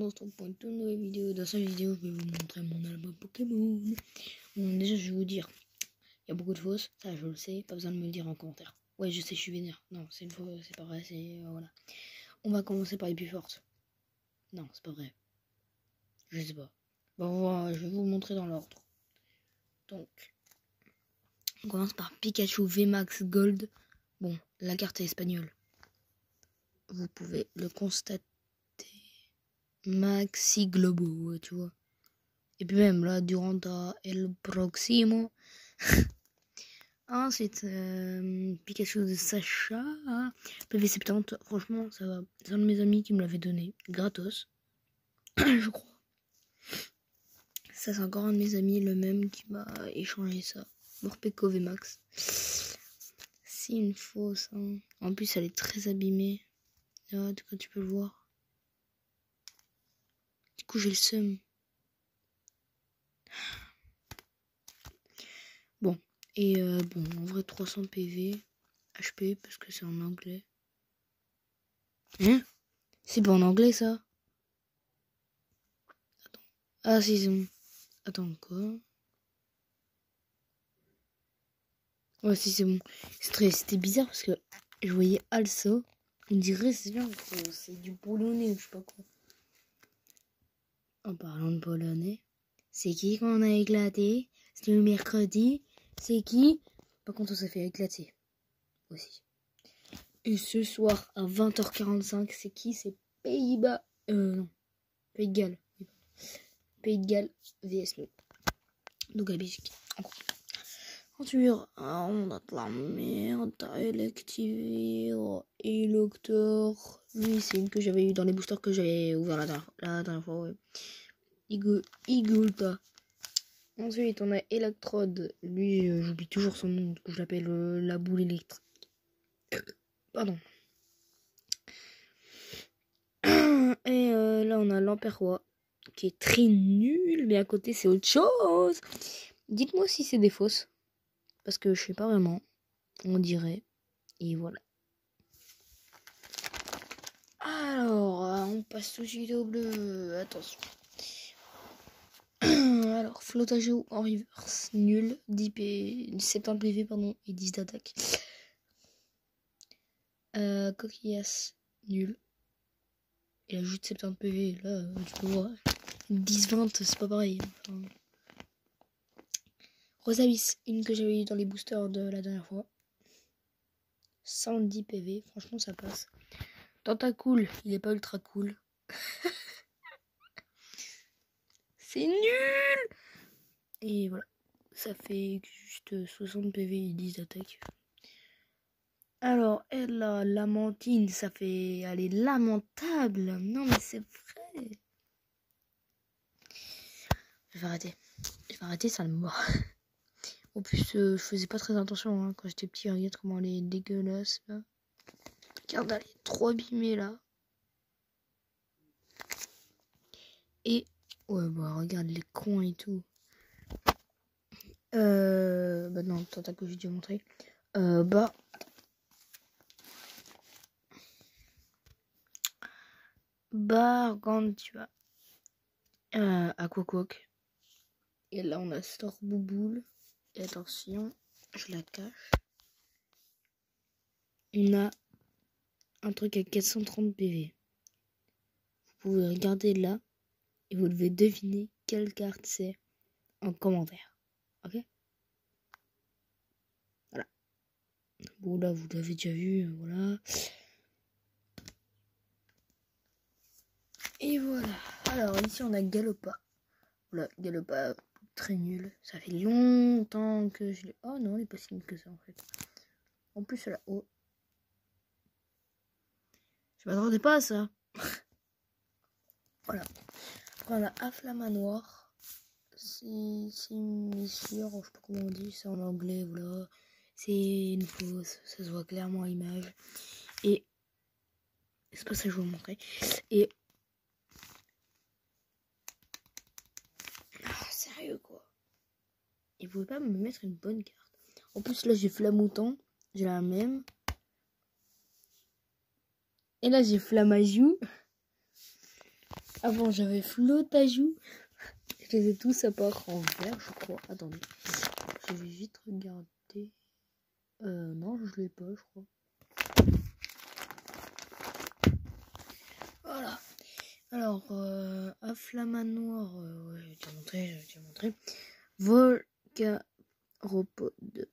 on se retrouve pour une toute nouvelle vidéo. Dans cette vidéo, je vais vous montrer mon album Pokémon. Bon, déjà, je vais vous dire, il y a beaucoup de fausses, ça je le sais, pas besoin de me le dire en commentaire. Ouais, je sais, je suis vénère. non, c'est une fausse, c'est pas vrai, c'est... voilà. On va commencer par les plus fortes. Non, c'est pas vrai. Je sais pas. Bon, je vais vous montrer dans l'ordre. Donc, on commence par Pikachu VMAX Gold. Bon, la carte est espagnole. Vous pouvez le constater. Maxi Globo, ouais, tu vois. Et puis même là, Duranta El Proximo. Ensuite, Pikachu de Sacha. PV70, franchement, ça va. C'est un de mes amis qui me l'avait donné. Gratos. Je crois. Ça, c'est encore un de mes amis, le même, qui m'a échangé ça. Morpeko VMAX. C'est une fausse. Hein. En plus, elle est très abîmée. Là, quand tu peux le voir. Du coup, j'ai le seum. Bon. Et bon, en vrai, 300 PV. HP, parce que c'est en anglais. Hein? C'est pas en anglais, ça? Attends. Ah, si, c'est bon. Attends, quoi? Ouais, si, c'est bon. C'était bizarre, parce que je voyais Also. On dirait, c'est du polonais, ou je sais pas quoi. En parlant de polonais, c'est qui qu'on a éclaté? C'était le mercredi. C'est qui? Par contre, on s'est fait éclater. Aussi. Et ce soir, à 20h45, c'est qui? C'est Pays-Bas. Non. Pays de Galles. Pays de Galles vs nous. Donc la Belgique. Ensuite, on a de la merde. Electivire. Eloctor. Lui, c'est une que j'avais eu dans les boosters que j'avais ouvert la dernière fois. Ouais. Igulta. Ensuite, on a Electrode. Lui, j'oublie toujours son nom. Du coup, je l'appelle la boule électrique. Pardon. Et là, on a l'Emperroi. Qui est très nul. Mais à côté, c'est autre chose. Dites-moi si c'est des fausses. Parce que je sais pas vraiment. On dirait. Et voilà. Alors, on passe tout de suite au bleu. Attention. Alors, Flotageo en reverse. Nul. 70 PV, pardon. Et 10 d'attaque. Coquillas. Nul. Il ajoute 70 PV. Là, tu peux voir. 10-20, c'est pas pareil. Enfin... Rosavis, une que j'avais eu dans les boosters de la dernière fois. 110 PV, franchement ça passe. Tentacool, il est pas ultra cool. C'est nul. Et voilà, ça fait juste 60 PV et 10 d'attaque. Alors, elle, la Lamentine, ça fait... Elle est lamentable. Non mais c'est vrai. Je vais arrêter, ça me mord. En plus, je faisais pas très attention hein, quand j'étais petit. Regarde comment elle est dégueulasse là. Regarde, elle est trop abîmée là. Et ouais, bah regarde les coins et tout. Bah non, Tentacool, j'ai déjà montré. Gargantua. Aquaquoc. Et là, on a Storbouboule. Et attention, je la cache. On a un truc à 430 PV. Vous pouvez regarder là. Et vous devez deviner quelle carte c'est en commentaire. Ok? Voilà. Bon, là, vous l'avez déjà vu. Voilà. Et voilà. Alors, ici, on a Galopa. Voilà, Galopa, très nul. Ça fait longtemps que je l'ai... Oh non, il est pas si nul que ça, en fait. En plus, là, oh. Je m'attendais pas à ça. Voilà. Après, on a Afflamanoir. C'est une missure, je sais pas comment on dit, c'est en anglais, voilà. C'est une fausse, ça se voit clairement à l'image. Et c'est pas ça que je vais vous montrer. Et sérieux quoi. Ils pouvaient pas me mettre une bonne carte. En plus là j'ai Flamouton, j'ai la même. Et là j'ai Flamajou. Avant, j'avais Flotajou. Je les ai tous à part en vert, je crois. Attendez. Je vais vite regarder. Non, je l'ai pas, je crois. Voilà. Alors, à Flamanoir, ouais, je vais te montrer. Volcaropode.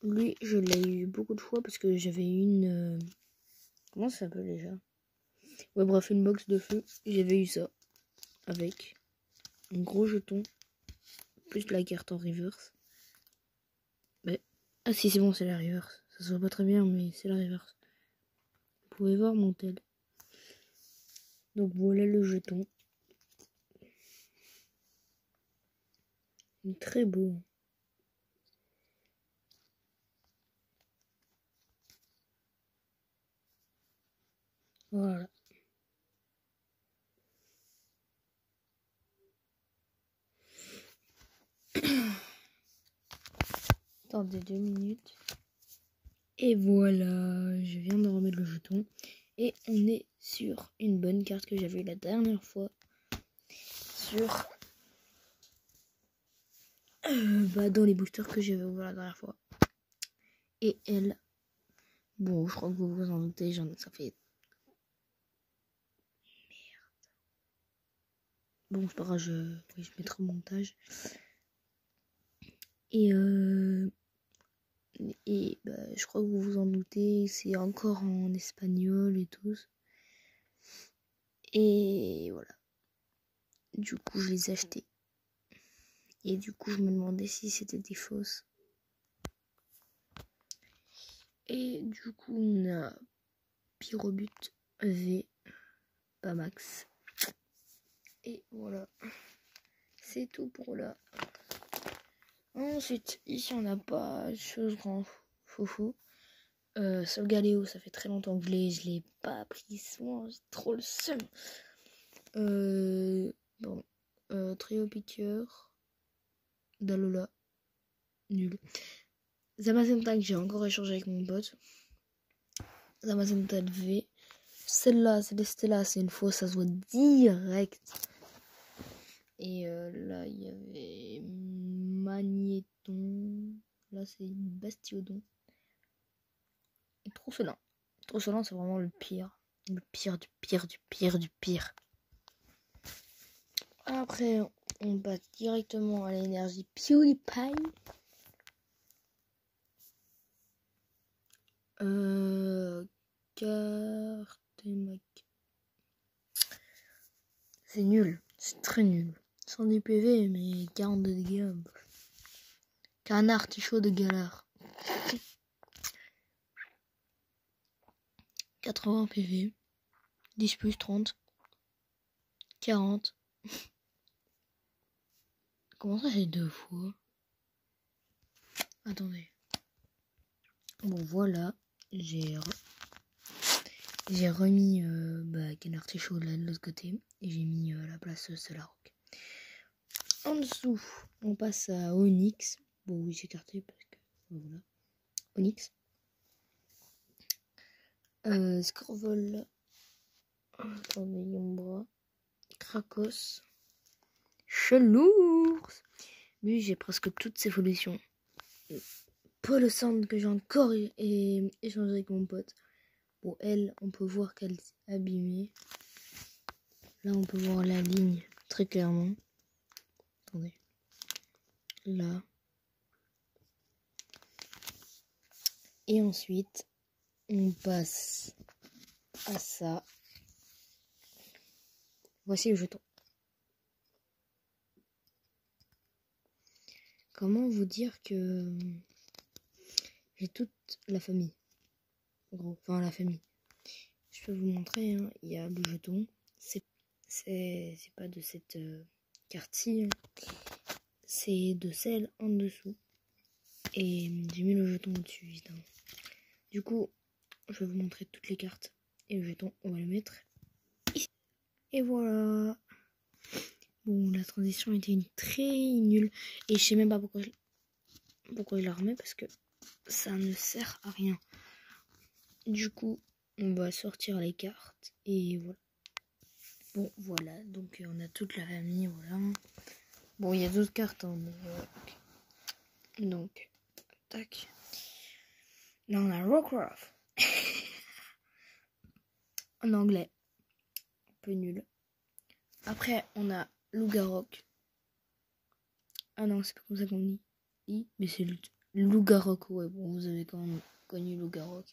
Lui, je l'ai eu beaucoup de fois parce que j'avais une... comment ça s'appelle déjà? Ouais, bref, une box de feu. J'avais eu ça. Avec un gros jeton. Plus la carte en reverse. Mais... ah si, c'est bon, c'est la reverse. Ça se voit pas très bien, mais c'est la reverse. Vous pouvez voir mon tel. Donc voilà le jeton. Il est très beau. Voilà. Attendez 2 minutes. Et voilà, je viens de remettre le jeton. Et on est sur une bonne carte que j'avais eu la dernière fois. Sur... dans les boosters que j'avais ouvert la dernière fois. Et elle... bon, je crois que vous vous en doutez, ça fait... merde. Bon, c'est pas grave, je mettrai au montage. Et je crois que vous vous en doutez, c'est encore en espagnol et tout. Et voilà. Du coup, je les ai achetés. Et du coup, je me demandais si c'était des fausses. Et du coup, on a Pyrobut V, pas max. Et voilà. C'est tout pour là. Ensuite, ici, on n'a pas de choses grand foufou. Solgaleo, ça fait très longtemps que je l'ai pas pris soin, j'ai trop le seum. Trio Piqueur, Dalola, nul. Zamazenta que j'ai encore échangé avec mon pote. Zamazenta V. Celle-là, Célestella, c'est une fausse, ça se voit direct. Et là, il y avait Magnéton. Là, c'est Bastiodon. Et Trosselin. Trosselin, c'est vraiment le pire. Le pire du pire du pire du pire. Après, on passe directement à l'énergie PewDiePie. Cartemac. C'est nul. C'est très nul. 110 PV, mais 42 dégâts. Canard chaud de galère. 80 PV. 10 plus 30. 40. Comment ça, c'est 2 fois? Attendez. Bon, voilà. J'ai remis Canard chaud là de l'autre côté. Et j'ai mis la place Solarrock. En dessous, on passe à Onyx. Bon, oui, j'ai écarté parce que... voilà. Onyx. Scorvol. Attendez, Yombra. Krakos. Chelours. Lui, j'ai presque toutes ses évolutions. Paul Sand que j'ai encore échangé avec mon pote. Bon, elle, on peut voir qu'elle s'est abîmée. Là, on peut voir la ligne très clairement. Attendez. Là. Et ensuite, on passe à ça. Voici le jeton. Comment vous dire que j'ai toute la famille. En gros, enfin la famille. Je peux vous montrer, hein. Il y a le jeton. C'est pas de cette carte-ci. Hein. C'est de celle en dessous. Et j'ai mis le jeton au-dessus, évidemment. Du coup, je vais vous montrer toutes les cartes. Et le jeton, on va le mettre ici. Et voilà. Bon, la transition était très nulle. Et je sais même pas pourquoi je la remets. Parce que ça ne sert à rien. Du coup, on va sortir les cartes. Et voilà. Bon, voilà, donc on a toute la famille, voilà. Bon, il y a d'autres cartes, hein, mais donc, tac. Là, on a Rockruff. En anglais. Un peu nul. Après, on a Lougarok. Ah non, c'est pas comme ça qu'on dit. Mais c'est Lougarok, ouais, bon, vous avez quand même connu Lougarok.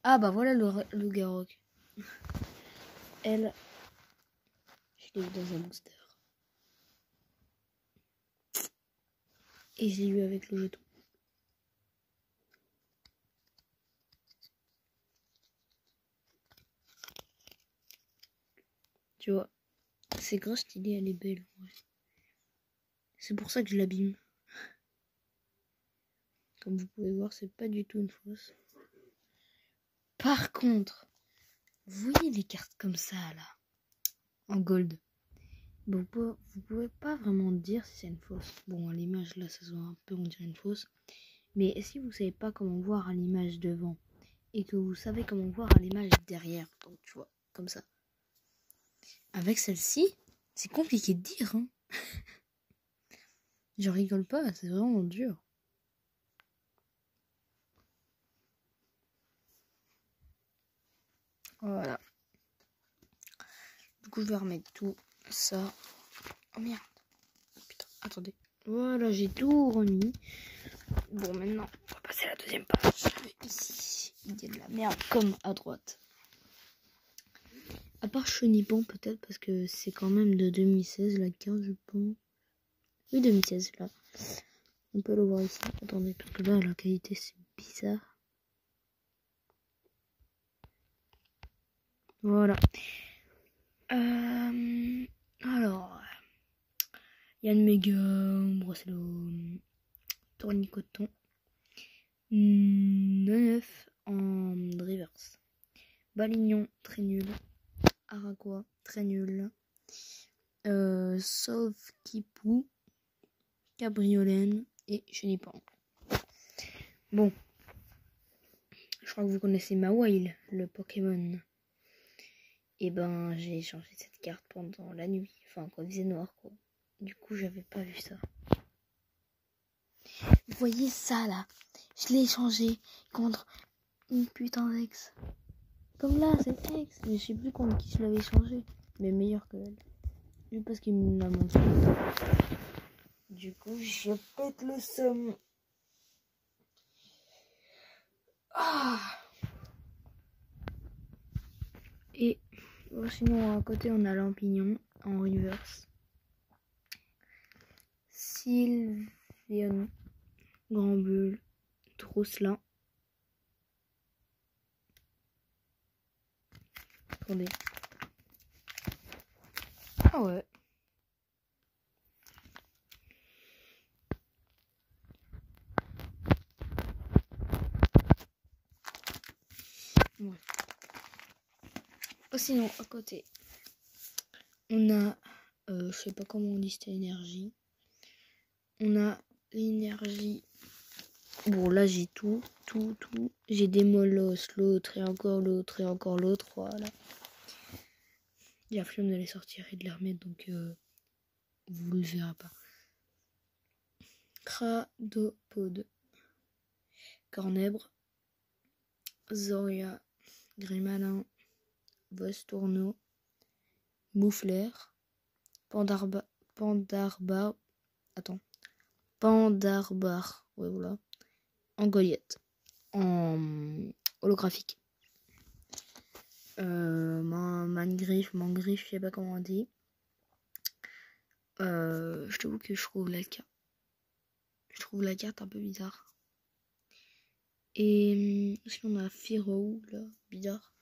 Ah bah voilà Lougarok. Elle, je l'ai eu dans un booster. Et je l'ai eu avec le jeton. Tu vois, c'est grave stylé, elle est belle. Ouais. C'est pour ça que je l'abîme. Comme vous pouvez voir, c'est pas du tout une fausse. Par contre, vous voyez les cartes comme ça là, en gold. Vous pouvez pas vraiment dire si c'est une fausse. Bon, à l'image là, ça se voit un peu, on dirait une fausse. Mais si vous savez pas comment voir à l'image devant et que vous savez comment voir à l'image derrière, donc tu vois, comme ça. Avec celle-ci, c'est compliqué de dire. Hein. Je rigole pas, c'est vraiment dur. Voilà. Du coup, je vais remettre tout ça. Oh merde. Putain, attendez. Voilà, j'ai tout remis. Bon, maintenant, on va passer à la deuxième page. Ici, il y a de la merde comme à droite. À part Chenipan, peut-être, parce que c'est quand même de 2016, la carte, je pense. Oui, 2016, là. On peut le voir ici. Attendez, parce que là, la qualité, c'est bizarre. Voilà. Alors, Yann Mega, Brossello, Tournicoton, 9 en reverse. Balignon, très nul. Araqua, très nul. Sauf Kipou, Cabriolène et Chenipan. Bon, je crois que vous connaissez Mawile, le Pokémon. Et ben, j'ai changé cette carte pendant la nuit. Enfin, quand il faisait noir, quoi. Du coup, j'avais pas vu ça. Vous voyez ça, là? Je l'ai changé contre une putain d'ex. Comme là, c'est ex. Mais je sais plus contre qui je l'avais changé. Mais meilleur que elle. Juste parce qu'il me l'a montré. Du coup, je pète le seum. Ah! Et bon, sinon, à côté, on a Lampignon en reverse. Sylvian, Grand Bull, Trousselin. Attendez. Ah ouais. Ouais. Oh, sinon, à côté, on a, je sais pas comment on dit cette énergie. On a l'énergie. Bon, là, j'ai tout. J'ai des molosses, l'autre, et encore l'autre, et encore l'autre. Voilà. J'ai la flemme de les sortir et de les remettre, donc vous le verrez pas. Cradopode. Cornèbre. Zoria. Grimalin. Vostourneau. Moufleur. Pandarbar. Attends. Pandarbar. Ouais, voilà. En Goliath. En holographique. Mangriffe, je sais pas comment on dit. Je t'avoue que je trouve la carte un peu bizarre. Et sinon on a Firo, là, bizarre.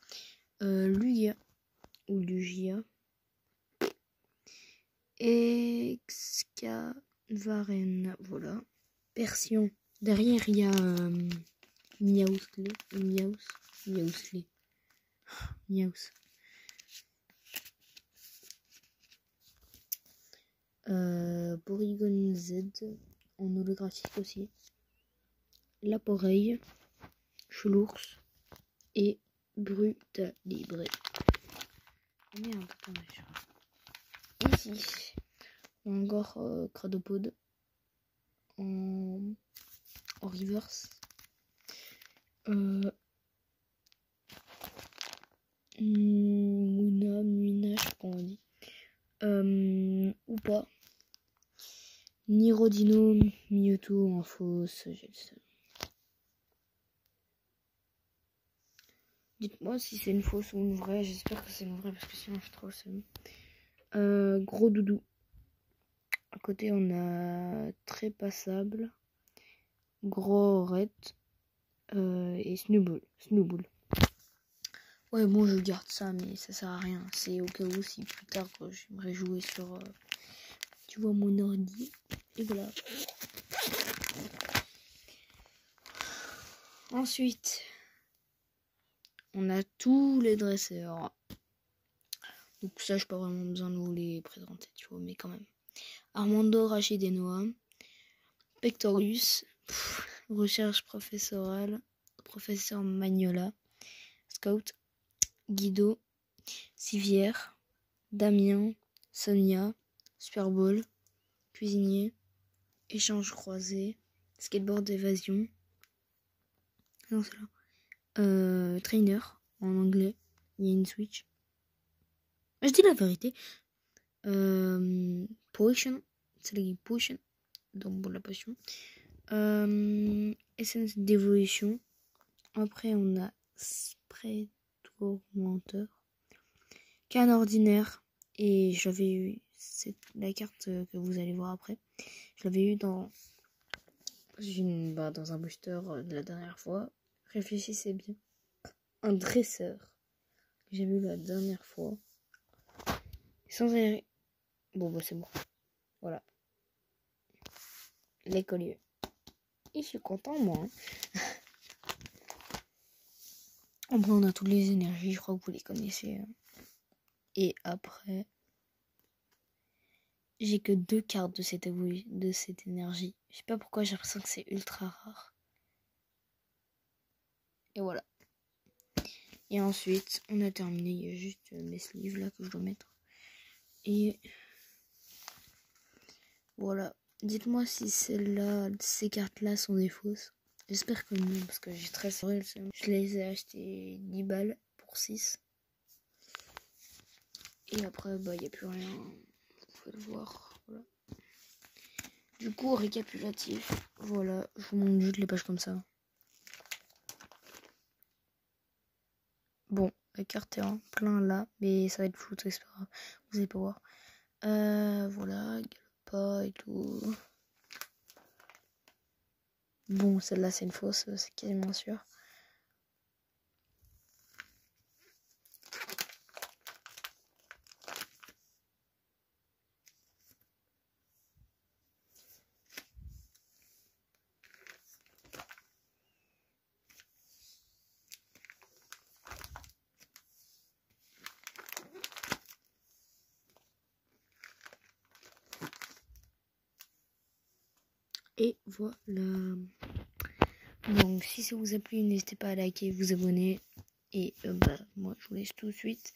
Lugia ou Lugia. Excavaren, voilà. Persion. Derrière il y a Miaousley. Miaous. Porygon Z en holographique aussi. Laporeille, Chelours et Brutalibré. Merde, attends, ici, on a encore Cradopod en reverse. Muina, je sais pas comment on dit. Ou pas. Nirodino, Mewtwo en fausse, j'ai le seum. Dites-moi si c'est une fausse ou une vraie. J'espère que c'est une vraie parce que sinon je trouve le seum. Gros doudou. À côté on a très passable. Gros red. Et Snowball. Ouais bon je garde ça mais ça sert à rien. C'est au cas où si plus tard j'aimerais jouer sur tu vois mon ordi. Et voilà. Ensuite on a tous les dresseurs. Donc ça j'ai pas vraiment besoin de vous les présenter tu vois mais quand même. Armando, Rachid et Noah. Pectorus. Recherche professorale. Professeur Magnola. Scout. Guido. Sivière. Damien. Sonia. Superball. Cuisinier. Échange croisé. Skateboard évasion. Non c'est là. Trainer. En anglais. Il y a une switch. Je dis la vérité. Potion. C'est la potion. Donc pour la potion. Essence d'évolution. Après on a spray tourmenteur. Canne ordinaire. Et j'avais eu la carte que vous allez voir après. Je l'avais eu dans un booster de la dernière fois. Réfléchissez bien. Un dresseur que j'ai vu la dernière fois. Sans aérer. Bon bah c'est bon. Voilà. L'écolier. Et je suis content moi. Après on a toutes les énergies, je crois que vous les connaissez. Et après, j'ai que 2 cartes de cette énergie. Je sais pas pourquoi j'ai l'impression que c'est ultra rare. Et voilà. Et ensuite, on a terminé. Il y a juste mes sleeves là que je dois mettre. Et voilà. Dites-moi si ces cartes-là sont des fausses. J'espère que non, parce que j'ai très sorti. Je les ai achetées 10 balles pour 6. Et après, bah, il n'y a plus rien. Vous pouvez le voir. Voilà. Du coup, récapitulatif. Voilà, je vous montre juste les pages comme ça. Bon, la carte est en plein là, mais ça va être flou, c'est pas grave. Vous allez pas voir. Voilà, Galpa et tout. Bon, celle-là c'est une fausse, c'est quasiment sûr. Et voilà. Donc si ça vous a plu, n'hésitez pas à liker, vous abonner. Et bah moi je vous laisse tout de suite.